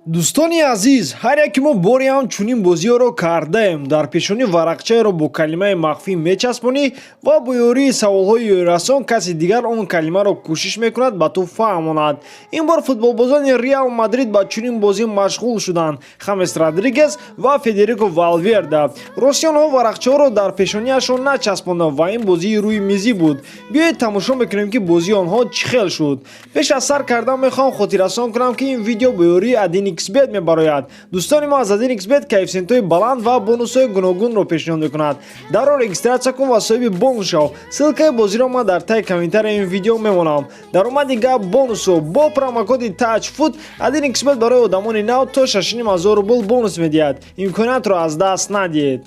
дӯстони азиз, ҳар яке мо бори ҳам чунин бозиҳоро кардаем. Дар пешони варақчаеро бо калимаи махфӣ мечаспонӣ ва бо ёрии саволҳои ёрирасон каси дигар он калимаро кӯшиш мекунад ба ту фаҳмонад. Ин бор футболбозони Реал Мадрид ба чунин бозӣ машғул шуданд. Хамес Родригес ва Федерико Валверде. Росиёнҳо варақчаҳоро дар пешониашон начаспонданд ва ин бозии рӯи мизӣ буд. Биёед тамошо мекунем ки бозии онҳо чӣ хел шуд. Пеш аз сар кардан мехоҳам хотиррасон кунам ки ин видео бо ёрии AdinXBet мебарояд. Дӯстони мо аз AdinXBet коэффициентҳои баланд ва бонусҳои гуногунро пешниҳод мекунад. Дарҳол регистратсия кун ва соҳиби бонус шав. Ссилкаи бозиро ман дар таги комментарияи ин видео мемонам. Даромади гап бонусо бо промокоди TouchFoot AdinXBet барои одамони нав то 6500 рубл бонус медиҳад. Имкониятро аз даст надиҳед.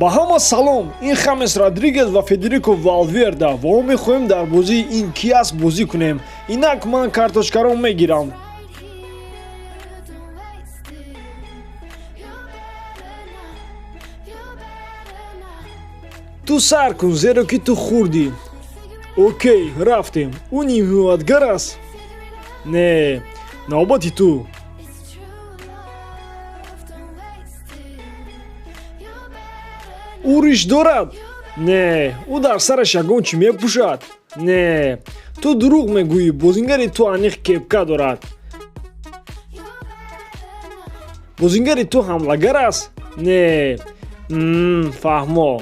Ба ҳама салом, ин Хамес Родригес ва Федерико Валверде ва мо мехоҳем дар бозии ин ки аст бозӣ кунем. Инак ман карточкаро мегирам. ту сар кун, зеро ки ту хурдӣ. Окей, рафтем. Ӯ нимҳиматгар аст? Не, навбати ту. ӯ риш дорад? Не, ӯ дар сараш ягон чӣ мепӯшад? Не, ту дурӯғ мегӯӣ, бозингари ту аниқ кепка дорад. Бозингари ту ҳамлагар аст? Не, фаҳмо.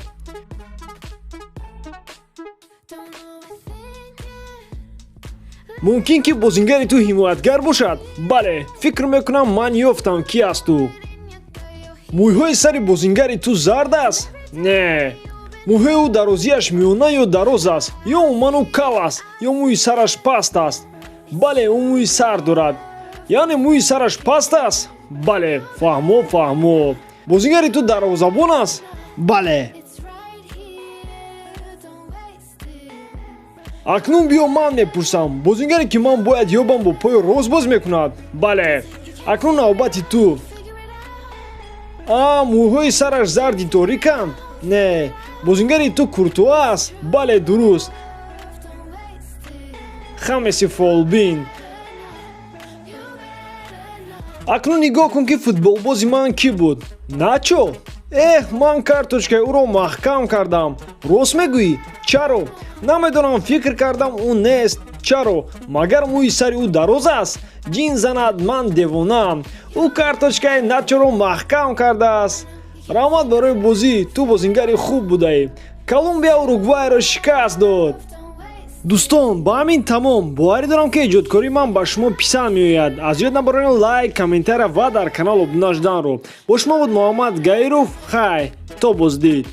мумкин ки бозингари ту ҳимоятгар бошад? Бале, фикр мекунам ман ёфтам ки аст ӯ. мӯйҳои сари бозингари ту зард аст? Не. мӯйҳои ӯ дарозияш миёна ё дароз аст? ё умуман ӯ кал аст? ё мӯйи сараш паст аст? Бале, ӯ мӯйи сар дорад. яъне мӯйи сараш паст аст? Бале, фаҳмо. бозингари ту дарвозабон аст? Бале. акнун биё ман мепурсам, бозингаре ки ман бояд ёбам бо пои рост боз мекунад? Бале. акнун навбати ту. мӯйҳои сараш зарди ториканд? Не. бозингари ту Куртуа аст? Бале, дуруст. Хамеси фолбин. акнун нигоҳ кун ки футболбози ман кӣ буд? Начо? ман карточкаи ӯро маҳкам кардам. Рост мегӯӣ? Чаро? Намедонам, фикр кардам ӯ нест. Чаро? Магар мӯйи сари ӯ дароз аст? ҷин занад, ман девонаам. ӯ карточкаи Начоро маҳкам кардааст. раҳмат барои бозӣ, ту бозингари хуб будаӣ. Колумбия Уругвайро шикаст дод. дӯстон, ба ҳамин тамом. боварӣ дорам ки эҷодкории ман ба шумо писанд меояд. аз ёд набароед лайк, комментария ва дар канал обуна шуданро. бо шумо буд Муҳаммад Гаиров. хай, то боздид.